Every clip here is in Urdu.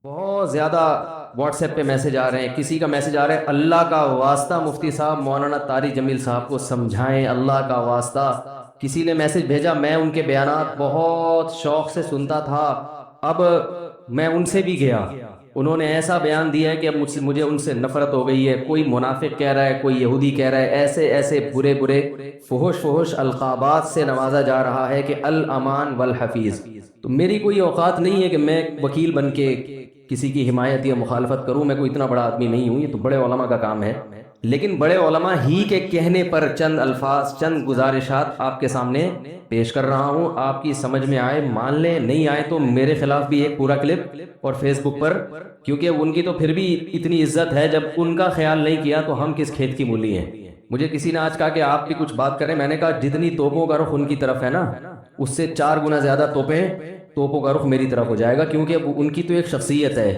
بہت زیادہ واٹس ایپ پہ میسج آ رہے ہیں، کسی کا میسج آ رہا ہے اللہ کا واسطہ مفتی صاحب مولانا طارق جمیل صاحب کو سمجھائیں، اللہ کا واسطہ۔ کسی نے میسج بھیجا، میں ان کے بیانات بہت شوق سے سنتا تھا، اب میں ان سے بھی گیا، انہوں نے ایسا بیان دیا ہے کہ اب مجھے ان سے نفرت ہو گئی ہے۔ کوئی منافق کہہ رہا ہے، کوئی یہودی کہہ رہا ہے، ایسے ایسے برے برے فحش فحش القابات سے نوازا جا رہا ہے کہ الامان والحفیظ۔ تو میری کوئی اوقات نہیں ہے کہ میں وکیل بن کے کسی کی حمایت یا مخالفت کروں، میں کوئی اتنا بڑا آدمی نہیں ہوں، یہ تو بڑے علماء کا کام ہے۔ لیکن بڑے علماء ہی کے کہنے پر چند الفاظ، چند گزارشات آپ کے سامنے پیش کر رہا ہوں، آپ کی سمجھ میں آئے مان لیں، نہیں آئے تو میرے خلاف بھی ایک پورا کلپ اور فیس بک پر، کیونکہ ان کی تو پھر بھی اتنی عزت ہے، جب ان کا خیال نہیں کیا تو ہم کس کھیت کی مولی ہیں۔ مجھے کسی نے آج کہا کہ آپ بھی کچھ بات کریں، میں نے کہا جتنی توپوں کا رخ ان کی طرف ہے نا، اس سے 4 گنا زیادہ توپوں کا رخ میری طرف ہو جائے گا، کیونکہ ان کی تو ایک شخصیت ہے،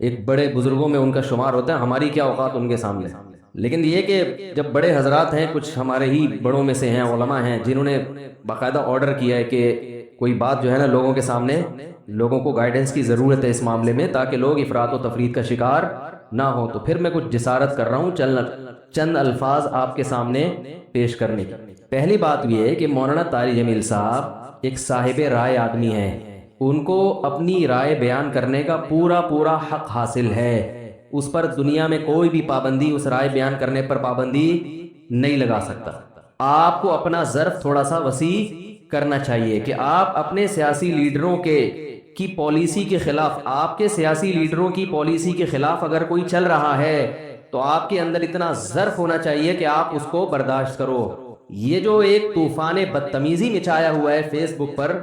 ایک بڑے بزرگوں میں ان کا شمار ہوتا ہے، ہماری کیا اوقات ان کے سامنے۔ لیکن یہ کہ جب بڑے حضرات ہیں، کچھ ہمارے ہی بڑوں میں سے ہیں، علماء ہیں، جنہوں نے باقاعدہ آرڈر کیا ہے کہ کوئی بات جو ہے نا لوگوں کے سامنے، لوگوں کو گائیڈنس کی ضرورت ہے اس معاملے میں، تاکہ لوگ افراط و تفرید کا شکار نہ ہوں، تو پھر میں کچھ جسارت کر رہا ہوں چند الفاظ آپ کے سامنے پیش کرنے کی۔ پہلی بات یہ ہے کہ مولانا طارق جمیل صاحب ایک صاحب رائے آدمی ہیں، ان کو اپنی رائے بیان کرنے کا پورا پورا حق حاصل ہے، اس پر دنیا میں کوئی بھی پابندی، اس رائے بیان کرنے پر پابندی نہیں لگا سکتا۔ آپ کو اپنا ظرف تھوڑا سا وسیع کرنا چاہیے کہ آپ اپنے سیاسی لیڈروں کی پالیسی کے خلاف، آپ کے سیاسی لیڈروں کی پالیسی کے خلاف اگر کوئی چل رہا ہے تو آپ کے اندر اتنا ظرف ہونا چاہیے کہ آپ اس کو برداشت کرو۔ یہ جو ایک طوفان بدتمیزی مچایا ہوا ہے فیس بک پر،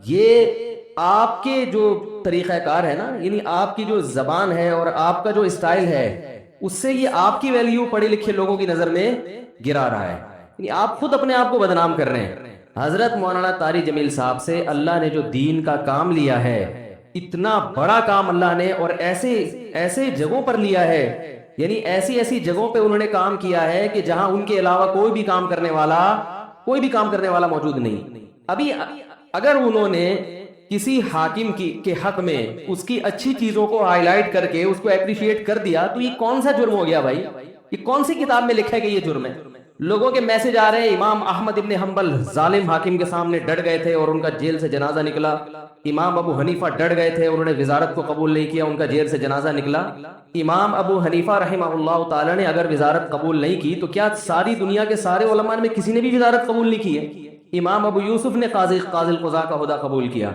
یہ آپ کے جو طریقہ کار ہے نا، یعنی آپ کی جو زبان ہے اور آپ کا جو اسٹائل ہے، اس سے یہ آپ کی ویلیو پڑھے لکھے لوگوں کی نظر میں گرا رہا ہے، یعنی آپ خود اپنے آپ کو بدنام کر رہے ہیں۔ حضرت مولانا طارق جمیل صاحب سے اللہ نے جو دین کا کام لیا ہے، اتنا بڑا کام اللہ نے، اور ایسے ایسے جگہوں پر لیا ہے، یعنی ایسی ایسی جگہوں پہ انہوں نے کام کیا ہے کہ جہاں ان کے علاوہ کوئی بھی کام کرنے والا موجود نہیں۔ ابھی اگر انہوں نے کسی حاکم کے حق میں اس کی اچھی چیزوں کو ہائی لائٹ کر کے اس کو اپریشیٹ کر دیا، تو یہ کون سا جرم ہو گیا بھائی؟ یہ کون سی کتاب میں لکھا ہے کہ یہ جرم ہے؟ لوگوں کے میسج آ رہے ہیں، امام احمد ابن حنبل ظالم حاکم کے سامنے ڈٹ گئے تھے اور ان کا جیل سے جنازہ نکلا، امام ابو حنیفہ ڈٹ گئے تھے، انہوں نے وزارت کو قبول نہیں کیا، ان کا جیل سے جنازہ نکلا۔ امام ابو حنیفہ رحمہ اللہ تعالی نے اگر وزارت قبول نہیں کی تو کیا ساری دنیا کے سارے علماء میں کسی نے بھی وزارت قبول نہیں کی ہے؟ امام ابو یوسف نے قاضی القضاء کا عہدہ قبول کیا۔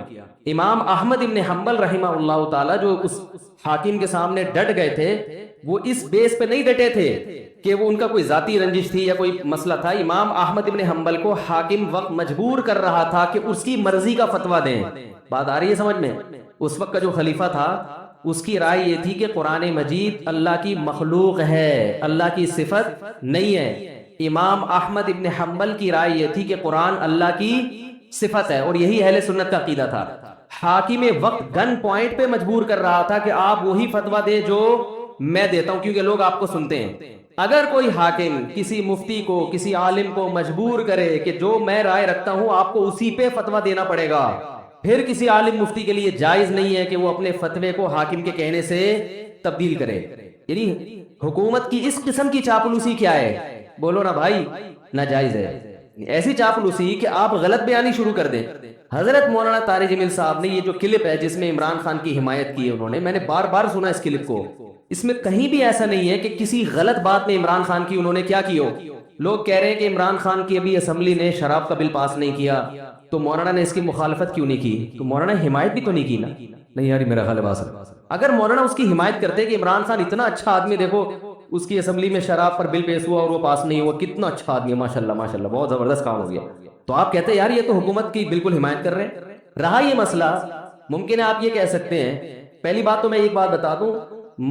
امام احمد ابن حنبل رحمہ اللہ تعالی جو اس حاکم کے سامنے ڈٹ گئے تھے، وہ اس بیس پہ نہیں ڈٹے تھے کہ وہ ان کا کوئی ذاتی رنجش تھی یا کوئی مسئلہ تھا۔ امام احمد ابن حنبل کو حاکم وقت مجبور کر رہا تھا کہ اس کی مرضی کا فتویٰ دیں۔ بات آ رہی ہے سمجھ میں؟ اس وقت کا جو خلیفہ تھا، اس کی رائے یہ تھی کہ قرآن مجید اللہ کی مخلوق ہے، اللہ کی صفت نہیں ہے۔ امام احمد ابن حنبل کی رائے یہ تھی کہ قرآن اللہ کی صفت ہے، اور یہی اہل سنت کا عقیدہ تھا۔ حاکم وقت گن پوائنٹ پہ مجبور کر رہا تھا کہ آپ وہی فتویٰ دیں جو میں دیتا ہوں، کیونکہ لوگ آپ کو سنتے ہیں۔ اگر کوئی حاکم کسی مفتی کو، کسی عالم کو مجبور کرے کہ جو میں رائے رکھتا ہوں آپ کو اسی پہ فتویٰ دینا پڑے گا، پھر کسی عالم مفتی کے لیے جائز نہیں ہے کہ وہ اپنے فتوے کو حاکم کے کہنے سے تبدیل کرے۔ یعنی حکومت کی اس قسم کی چاپلوسی کیا ہے؟ بولو نا بھائی، ناجائز ہے۔ ایسی چاپلوسی کہ آپ غلط بیانی شروع کر دیں۔ حضرت مولانا طارق جمیل صاحب نے یہ جو کلپ ہے جس میں عمران خان کی حمایت کی ہے انہوں نے، میں نے بار بار سنا اس کلپ کو، اس میں کہیں بھی ایسا نہیں ہے کہ کسی غلط بات میں عمران خان کی انہوں نے کیا کی ہو۔ لوگ کہہ رہے ہیں کہ عمران خان کی ابھی اسمبلی نے شراب کا بل پاس نہیں کیا تو مولانا نے اس کی مخالفت کیوں نہیں کی؟ تو مولانا حمایت بھی تو نہیں کی نا؟ نہیں یار میرا خیال ہے، اگر مولانا اس کی حمایت کرتے کہ عمران خان اتنا اچھا آدمی، دیکھو اس کی اسمبلی میں شراب پر بل پیش ہوا اور وہ پاس نہیں ہوا، کتنا اچھا آدمی ہے، ماشاءاللہ ماشاءاللہ بہت زبردست کام ہو گیا، تو آپ کہتے ہیں یار یہ تو حکومت کی بالکل حمایت کر رہے ہیں۔ رہا یہ مسئلہ، ممکن ہے آپ یہ کہہ سکتے ہیں، پہلی بات تو میں ایک بات بتا دوں،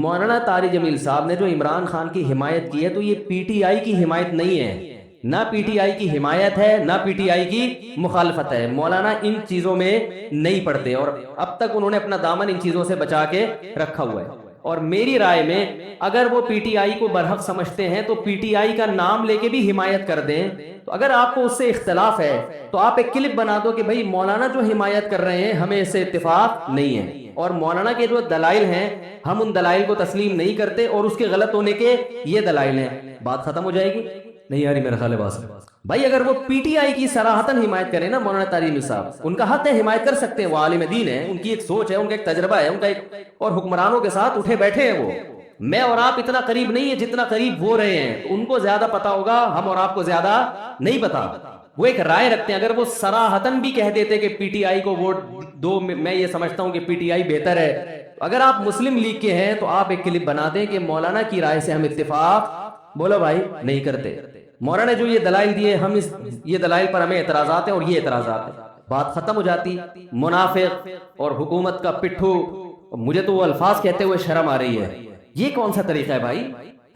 مولانا طارق جمیل صاحب نے جو عمران خان کی حمایت کی ہے تو یہ پی ٹی آئی کی حمایت نہیں ہے، نہ پی ٹی آئی کی حمایت ہے نہ پی ٹی آئی کی مخالفت ہے۔ مولانا ان چیزوں میں نہیں پڑتے، اور اب تک انہوں نے اپنا دامن ان چیزوں سے بچا کے رکھا ہوا ہے۔ اور میری رائے میں اگر وہ پی ٹی آئی کو برحق سمجھتے ہیں تو پی ٹی آئی کا نام لے کے بھی حمایت کر دیں. تو اگر آپ کو اس سے اختلاف ہے تو آپ ایک کلپ بنا دو کہ بھائی مولانا جو حمایت کر رہے ہیں ہمیں اس سے اتفاق نہیں ہے, اور مولانا کے جو دلائل ہیں ہم ان دلائل کو تسلیم نہیں کرتے, اور اس کے غلط ہونے کے یہ دلائل ہیں. بات ختم ہو جائے گی. نہیں یاری میرا خیال ہے بات بھائی. اگر وہ پی ٹی آئی کی صراحتاً حمایت کریں نا مولانا طاری جمیل صاحب, ان کا حق ہے, حمایت کر سکتے ہیں, وہ عالم دین ہے, ان کی ایک سوچ ہے, ان کا ایک تجربہ ہے, ان کا ایک, اور حکمرانوں کے ساتھ اٹھے بیٹھے ہیں وہ. میں اور آپ اتنا قریب نہیں ہے جتنا قریب وہ رہے ہیں, ان کو زیادہ پتا ہوگا, ہم اور آپ کو زیادہ نہیں پتا. وہ ایک رائے رکھتے ہیں. اگر وہ صراحتاً بھی کہہ دیتے کہ پی ٹی آئی کو ووٹ دو, میں یہ سمجھتا ہوں کہ پی ٹی آئی بہتر ہے. اگر آپ مسلم لیگ کے ہیں تو آپ ایک کلپ بنا دیں کہ مولانا کی رائے سے ہم اتفاق, بولو بھائی, نہیں کرتے. مولانا نے جو یہ دلائل دیے, ہم اس یہ دلائل پر ہمیں اعتراضات ہیں اور یہ اعتراضات ہیں. بات ختم ہو جاتی. منافق اور حکومت کا پٹھو, مجھے تو وہ الفاظ کہتے ہوئے شرم آ رہی ہے. یہ کون سا طریقہ ہے بھائی؟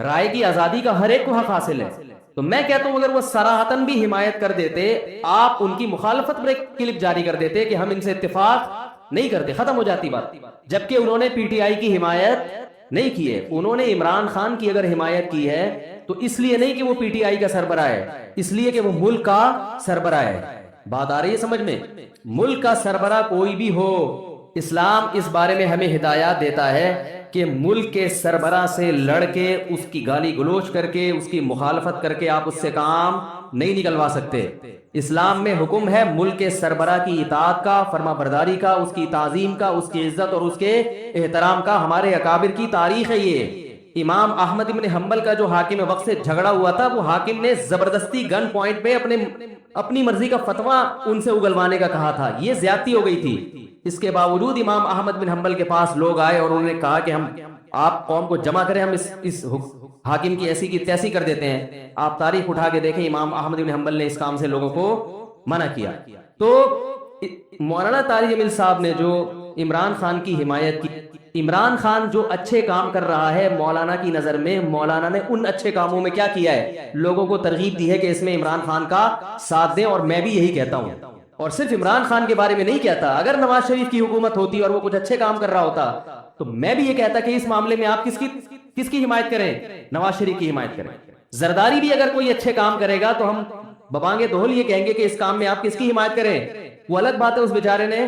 رائے کی آزادی کا ہر ایک کو حق حاصل ہے. تو میں کہتا ہوں اگر وہ صراحتاً بھی حمایت کر دیتے, آپ ان کی مخالفت پر ایک کلپ جاری کر دیتے کہ ہم ان سے اتفاق نہیں کرتے, ختم ہو جاتی بات. جبکہ انہوں نے پی ٹی آئی کی حمایت نہیں کی ہے, انہوں نے عمران خان کی اگر حمایت کی ہے تو اس لیے نہیں کہ وہ پی ٹی آئی کا سربراہ ہے, اس لیے کہ وہ ملک کا سربراہ ہے. بات آ رہی ہے سمجھ میں؟ ملک کا سربراہ کوئی بھی ہو, اسلام اس بارے میں ہمیں ہدایات دیتا ہے کہ ملک کے سربراہ سے لڑ کے, اس کی گالی گلوچ کر کے, اس کی مخالفت کر کے آپ اس سے کام نہیں نکلوا سکتے. اسلام میں حکم ہے ملک کے سربراہ کی اطاعت کا, فرما برداری کا, اس کی تعظیم کا, اس کی عزت اور اس کے احترام کا. ہمارے اکابر کی تاریخ ہے یہ. امام احمد بن حنبل کا جو حاکم وقت سے جھگڑا ہوا تھا, وہ حاکم نے زبردستی گن پوائنٹ پہ اپنی مرضی کا فتویٰ ان سے اگلوانے کا کہا تھا. یہ زیادتی ہو گئی تھی. اس کے باوجود امام احمد بن حنبل کے پاس لوگ آئے اور انہوں نے کہا کہ ہم, آپ قوم کو جمع کریں, ہم اس حاکم کی ایسی کی تیسی کر دیتے ہیں. آپ تاریخ اٹھا کے دیکھیں, امام احمد بن حنبل نے اس کام سے لوگوں کو منع کیا. تو مولانا طاری جمیل صاحب نے جو عمران خان کی حمایت کی, عمران خان جو اچھے کام کر رہا ہے مولانا کی نظر میں, مولانا نے ان اچھے کاموں میں کیا کیا ہے, لوگوں کو ترغیب دی ہے کہ اس میں عمران خان کا ساتھ دیں. اور میں بھی یہی کہتا ہوں, اور صرف عمران خان کے بارے میں نہیں کہتا, اگر نواز شریف کی حکومت ہوتی اور وہ کچھ اچھے کام کر رہا ہوتا تو میں بھی یہ کہتا کہ اس معاملے میں آپ کس کی حمایت کریں, نواز شریف کی حمایت کریں. زرداری بھی اگر کوئی اچھے کام کرے گا تو ہم ببانگے دہل یہ کہیں گے کہ اس کام میں آپ کس کی حمایت کریں. وہ الگ بات ہے, اس بیچارے نے,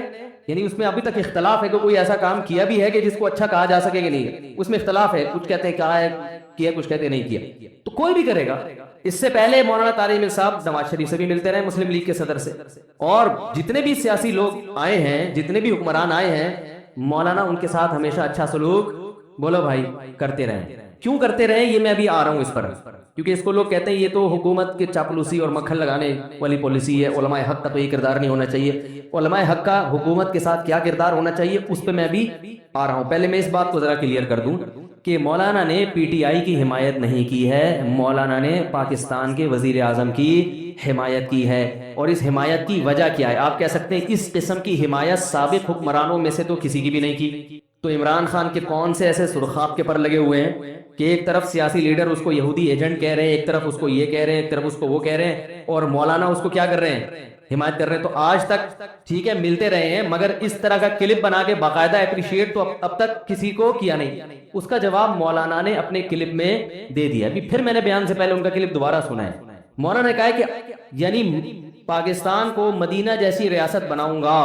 یعنی اس میں ابھی تک اختلاف ہے کہ کوئی ایسا کام کیا بھی ہے کہ جس کو اچھا کہا جا سکے کہ نہیں, اس میں اختلاف ہے. کچھ کہتے ہیں کہا ہے کیا, کچھ کہتے ہیں نہیں کیا. تو کوئی بھی کرے گا. اس سے پہلے مولانا طاری جمیل صاحب نواز شریف سے بھی ملتے رہے, مسلم لیگ کے صدر سے, اور جتنے بھی سیاسی لوگ آئے ہیں, جتنے بھی حکمران آئے ہیں, مولانا ان کے ساتھ ہمیشہ اچھا سلوک, بولو بھائی, کرتے رہے. کیوں کرتے رہے یہ میں ابھی آ رہا ہوں اس پر, کیونکہ اس کو لوگ کہتے ہیں یہ تو حکومت کے چاپلوسی اور مکھن لگانے والی پالیسی ہے, علماء حق کا تو یہ کردار نہیں ہونا چاہیے. علماء حق کا حکومت کے ساتھ کیا کردار ہونا چاہیے اس پہ میں بھی آ رہا ہوں. پہلے میں اس بات کو ذرا کلیئر کر دوں کہ مولانا نے پی ٹی آئی کی حمایت نہیں کی ہے, مولانا نے پاکستان کے وزیر اعظم کی حمایت کی ہے. اور اس حمایت کی وجہ کیا ہے؟ آپ کہہ سکتے ہیں اس قسم کی حمایت سابق حکمرانوں میں سے تو کسی کی بھی نہیں کی. تو عمران خان کے کون سے ایسے سرخاب کے پر لگے ہوئے ہیں کہ ایک طرف سیاسی لیڈر اس کو یہودی ایجنٹ کہہ رہے ہیں, ایک طرف اس کو یہ کہہ رہے ہیں, ایک طرف اس کو وہ کہہ رہے ہیں, اور مولانا اس کو کیا کر رہے ہیں, حمایت کر رہے ہیں. تو آج تک ٹھیک ہے ملتے رہے ہیں, مگر اس طرح کا کلپ بنا کے باقاعدہ اپریشیٹ تو اب تک کسی کو کیا نہیں. اس کا جواب مولانا نے اپنے کلپ میں دے دیا. ابھی پھر میں نے بیان سے پہلے ان کا کلپ دوبارہ سنا ہے. مولانا نے کہا ہے کہ یعنی پاکستان کو مدینہ جیسی ریاست بناؤں گا,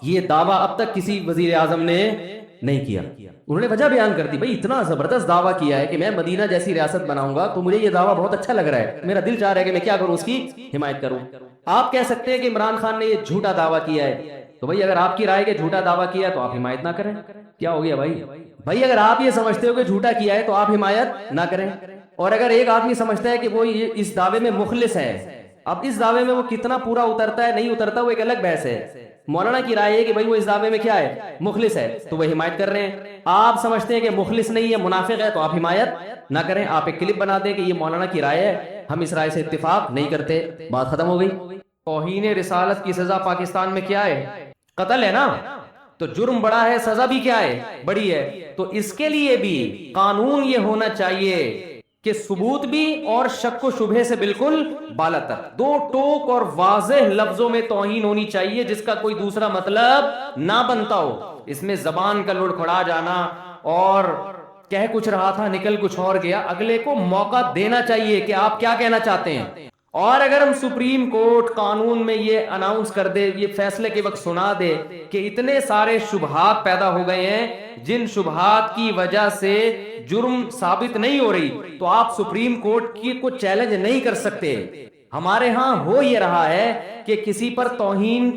یہ دعویٰ اب تک کسی وزیر اعظم نے نہیں کیا. انہوں نے وجہ بیان کر دی, بھئی اتنا زبردست دعویٰ کیا ہے کہ میں مدینہ جیسی ریاست بناؤں گا, تو مجھے یہ دعویٰ بہت اچھا لگ رہا ہے, میرا دل چاہ رہا ہے کہ میں کیا کروں, اس کی حمایت کروں. آپ کہہ سکتے ہیں کہ عمران خان نے یہ جھوٹا دعویٰ کیا ہے, تو بھئی اگر آپ کی رائے کہ جھوٹا دعویٰ کیا ہے تو آپ حمایت نہ کریں. کیا ہو گیا بھائی؟ بھئی اگر آپ یہ سمجھتے ہو کہ جھوٹا کیا ہے تو آپ حمایت نہ کریں. اور اگر ایک آدمی سمجھتا ہے کہ وہ اس دعوے میں مخلص ہے, اب اس دعوے میں وہ کتنا پورا اترتا ہے نہیں اترتا وہ ایک الگ بحث ہے. مولانا کی رائے ہے کہ بھئی وہ اس دعوے میں کیا ہے, مخلص ہے, تو وہ حمایت کر رہے ہیں. آپ سمجھتے ہیں کہ مخلص نہیں ہے, منافق ہے, تو آپ حمایت نہ کریں. آپ ایک کلپ بنا دیں کہ یہ مولانا کی رائے ہے, ہم اس رائے سے اتفاق نہیں کرتے, بات ختم ہو گئی. توہین رسالت کی سزا پاکستان میں کیا ہے؟ قتل ہے نا, تو جرم بڑا ہے, سزا بھی کیا ہے, بڑی ہے. تو اس کے لیے بھی قانون یہ ہونا چاہیے کہ ثبوت بھی اور شک و شبہ سے بالکل بالاتر, دو ٹوک اور واضح لفظوں میں توہین ہونی چاہیے جس کا کوئی دوسرا مطلب نہ بنتا ہو. اس میں زبان کا لڑکھڑا جانا اور کہہ کچھ رہا تھا نکل کچھ اور گیا. اگلے کو موقع دینا چاہیے کہ آپ کیا کہنا چاہتے ہیں. اور اگر ہم سپریم کورٹ قانون میں یہ اناؤنس کر دے, یہ فیصلے کے وقت سنا دے کہ اتنے سارے شبہات پیدا ہو گئے ہیں جن شبہات کی وجہ سے جرم ثابت نہیں ہو رہی, تو آپ سپریم کورٹ کی کو چیلنج نہیں کر سکتے. ہمارے ہاں ہو یہ رہا ہے کہ کسی پر توہین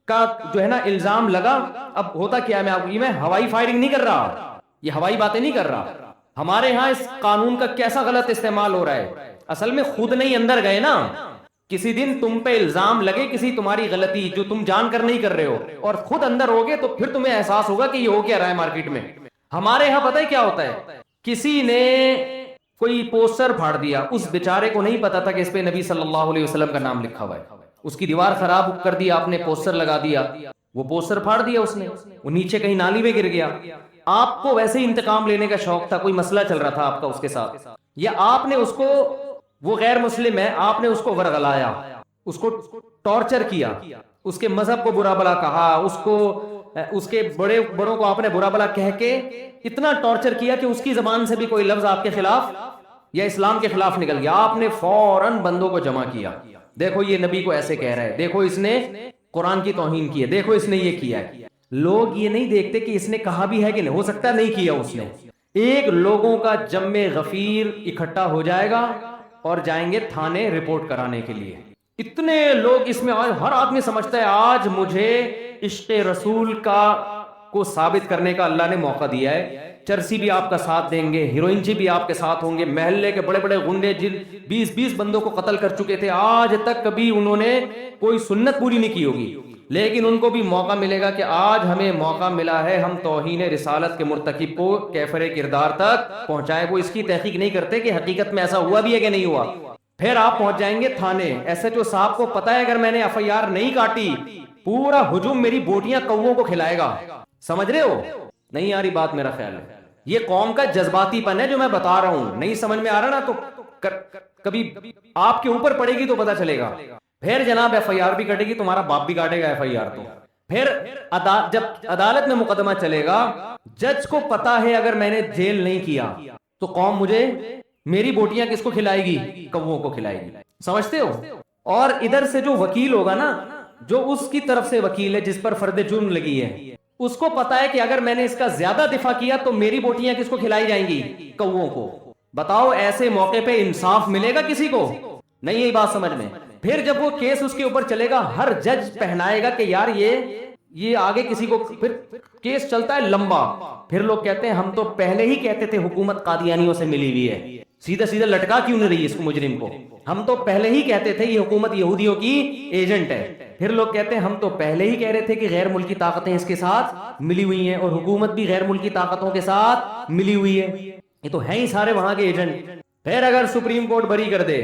کا جو ہے نا الزام لگا. اب ہوتا کیا, میں ہوائی فائرنگ نہیں کر رہا, یہ ہوائی باتیں نہیں کر رہا. ہمارے ہاں اس قانون کا کیسا غلط استعمال ہو رہا ہے. اصل میں خود نہیں اندر گئے نا, کسی دن تم پہ الزام لگے کسی تمہاری غلطی جو تم جان کر نہیں کر رہے ہو, اور خود اندر ہوگے تو پھر تمہیں احساس ہوگا کہ یہ ہو کیا رہا ہے مارکیٹ میں. ہمارے ہاں پتہ ہے کیا ہوتا ہے, کسی نے کوئی پوسٹر پھاڑ دیا, اس بیچارے کو نہیں پتا تھا کہ اس پہ نبی صلی اللہ علیہ وسلم کا نام لکھا ہوا ہے. اس کی دیوار خراب کر دی آپ نے, پوسٹر لگا دیا, وہ پوسٹر پھاڑ دیا اس نے, وہ نیچے کہیں نالی میں گر گیا. آپ کو ویسے ہی انتقام لینے کا شوق تھا, کوئی مسئلہ چل رہا تھا آپ کا اس کے ساتھ, یا آپ نے اس کو, وہ غیر مسلم ہے, آپ نے اس کو ورغلایا, اس کو ٹارچر کیا, اس کے مذہب کو برا بلا کہا, اس کے بڑوں کو آپ نے برا بلا کہہ کے اتنا ٹارچر کیا کہ اس کی زبان سے بھی کوئی لفظ آپ کے خلاف یا اسلام کے خلاف نکل گیا. آپ نے فوراً بندوں کو جمع کیا, دیکھو یہ نبی کو ایسے کہہ رہا ہے, دیکھو اس نے قرآن کی توہین کی ہے, دیکھو اس نے یہ کیا ہے. لوگ یہ نہیں دیکھتے کہ اس نے کہا بھی ہے کہ نہیں, ہو سکتا نہیں کیا اس نے. ایک لوگوں کا جمع غفیر اکٹھا ہو جائے گا اور جائیں گے تھانے رپورٹ کرانے کے لیے. اتنے لوگ اس میں, ہر آدمی سمجھتا ہے آج مجھے عشق رسول کو ثابت کرنے کا اللہ نے موقع دیا ہے. چرسی بھی آپ کا ساتھ دیں گے, ہیروئنچی بھی آپ کے ساتھ ہوں گے, محلے کے بڑے بڑے گنڈے جن 20 بندوں کو قتل کر چکے تھے, آج تک کبھی انہوں نے کوئی سنت پوری نہیں کی ہوگی, لیکن ان کو بھی موقع ملے گا کہ آج ہمیں موقع ملا ہے ہم توہین رسالت کے مرتکب کو کیفر کردار تک پہنچائیں. وہ اس کی تحقیق نہیں کرتے کہ حقیقت میں ایسا ہوا بھی ہے کہ نہیں ہوا. پھر آپ پہنچ جائیں گے تھانے. ایس ایچ او صاحب کو پتا ہے اگر میں نے ایف آئی آر نہیں کاٹی پورا ہجوم میری بوٹیاں کووں کو کھلائے گا. سمجھ رہے ہو نہیں آ رہی بات؟ میرا خیال ہے یہ قوم کا جذباتی پن ہے جو میں بتا رہا ہوں. نہیں سمجھ میں آ رہا نا تو کبھی آپ کے اوپر پڑے گی تو پتا چلے گا. پھر جناب ایف آئی آر بھی کٹے گی, تمہارا باپ بھی کاٹے گا ایف آئی آر. تو پھر جب عدالت میں مقدمہ چلے گا, جج کو پتا ہے اگر میں نے جیل نہیں کیا تو قوم مجھے, میری بوٹیاں کس کو کھلائے گی؟ کووں کو کھلائے گی. سمجھتے ہو؟ اور ادھر سے جو وکیل ہوگا نا, جو اس کی طرف سے وکیل ہے جس پر فرد جرم لگی ہے, اس کو پتا ہے کہ اگر میں نے اس کا زیادہ دفاع کیا تو میری بوٹیاں کس کو کھلائی جائیں گی؟ کووں کو. بتاؤ ایسے موقع پہ انصاف ملے گا کسی کو؟ نہیں. یہی بات سمجھ میں. پھر جب وہ کیس اس کے اوپر چلے گا, ہر جج پہنائے گا کہ یار یہ آگے کسی کو, پھر کیس چلتا ہے لمبا. پھر لوگ کہتے ہیں ہم تو پہلے ہی کہتے تھے حکومت قادیانیوں سے ملی ہوئی ہے, سیدھا لٹکا کیوں نہیں رہی اس کو مجرم کو؟ ہم تو پہلے ہی کہتے تھے یہ حکومت یہودیوں کی ایجنٹ ہے. پھر لوگ کہتے ہیں ہم تو پہلے ہی کہہ رہے تھے کہ غیر ملکی طاقتیں اس کے ساتھ ملی ہوئی ہیں, اور حکومت بھی غیر ملکی طاقتوں کے ساتھ ملی ہوئی ہے. یہ تو ہیں ہی سارے وہاں کے ایجنٹ. پھر اگر سپریم کورٹ بری کر دے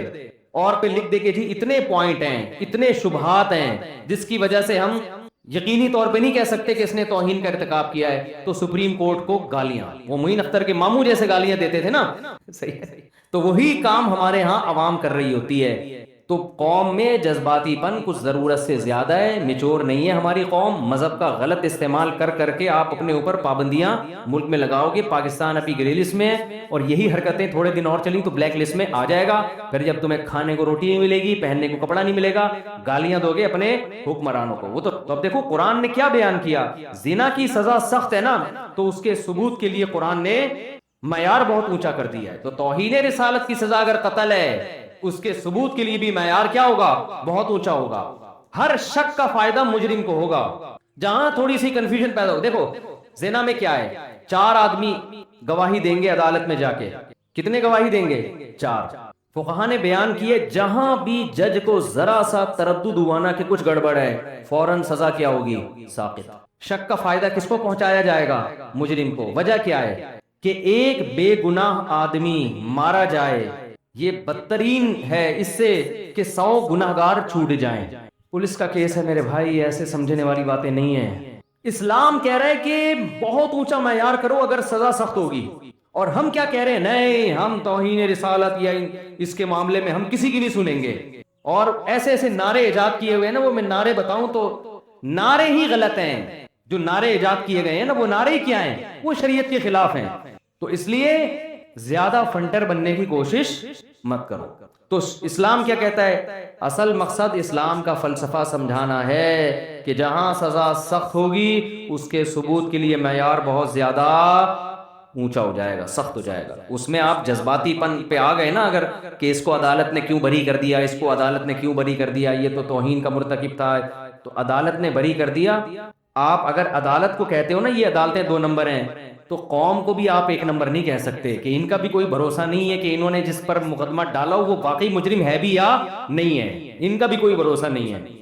اور پہ لکھ دے کہ جی اتنے پوائنٹ ہیں, اتنے شبہات ہیں جس کی وجہ سے ہم یقینی طور پہ نہیں کہہ سکتے کہ اس نے توہین کا ارتکاب کیا ہے, تو سپریم کورٹ کو گالیاں, وہ معین اختر کے ماموں جیسے گالیاں دیتے تھے نا, صحیح ہے, تو وہی کام ہمارے ہاں عوام کر رہی ہوتی ہے. تو قوم میں جذباتی پن کچھ ضرورت سے زیادہ ہے, میچور نہیں ہے ہماری قوم. مذہب کا غلط استعمال کر کے آپ اپنے اوپر پابندیاں ملک میں لگاؤ گے. پاکستان ابھی گرے لسٹ میں ہے, اور یہی حرکتیں تھوڑے دن اور چلی تو بلیک لسٹ میں آ جائے گا. پھر جب تمہیں کھانے کو روٹی نہیں ملے گی, پہننے کو کپڑا نہیں ملے گا, گالیاں دو گے اپنے حکمرانوں کو. وہ تو اب دیکھو قرآن نے کیا بیان کیا, زنا کی سزا سخت ہے نا, تو اس کے ثبوت کے لیے قرآن نے معیار بہت اونچا کر دیا ہے. تو توہین رسالت کی سزا اگر قتل ہے, اس کے ثبوت کے لیے بھی معیار کیا ہوگا؟ بہت اونچا ہوگا. ہر شک کا فائدہ مجرم کو ہوگا. جہاں تھوڑی سی کنفیوژن پیدا ہو, دیکھو زنا میں کیا ہے, 4 آدمی گواہی دیں گے عدالت میں جا کے. کتنے گواہی دیں گے؟ 4. فقہا نے بیان کیے جہاں بھی جج کو ذرا سا تردد ہوا نا کہ کچھ گڑبڑ ہے, فوراً سزا کیا ہوگی؟ ساقط. شک کا فائدہ کس کو پہنچایا جائے گا؟ مجرم کو. وجہ کیا ہے کہ ایک بے گناہ آدمی مارا جائے, یہ بدترین ہے اس سے کہ 100 گناہگار چھوٹ جائیں. پولیس کا کیس ہے میرے بھائی, ایسے سمجھنے والی باتیں نہیں ہیں. اسلام کہہ رہا ہے کہ بہت اونچا معیار کرو اگر سزا سخت ہوگی. اور ہم کیا کہہ رہے ہیں؟ نہیں, ہم توہین رسالت یا اس کے معاملے میں ہم کسی کی نہیں سنیں گے. اور ایسے ایسے نعرے ایجاد کیے ہوئے ہیں نا, وہ میں نعرے بتاؤں تو نعرے ہی غلط ہیں. جو نعرے ایجاد کیے گئے ہیں نا, وہ نعرے کیا ہیں؟ وہ شریعت کے خلاف ہیں. تو اس لیے زیادہ فنٹر بننے کی کوشش مت کرو. تو اسلام کیا کہتا ہے؟ اصل مقصد اسلام کا فلسفہ سمجھانا ہے کہ جہاں سزا سخت ہوگی اس کے ثبوت کے لیے معیار بہت زیادہ اونچا ہو جائے گا، سخت ہو جائے گا. اس میں آپ جذباتی پن پہ آ گئے نا، اگر کہ اس کو عدالت نے کیوں بری کر دیا، اس کو عدالت نے کیوں بری کر دیا، یہ تو توہین کا مرتکب تھا، تو عدالت نے بری کر دیا. آپ اگر عدالت کو کہتے ہو نا یہ عدالتیں 2 نمبر ہیں، تو قوم کو بھی آپ 1 نمبر نہیں کہہ سکتے کہ ان کا بھی کوئی بھروسہ نہیں ہے کہ انہوں نے جس پر مقدمہ ڈالا وہ واقعی مجرم ہے بھی یا نہیں ہے. ان کا بھی کوئی بھروسہ نہیں ہے.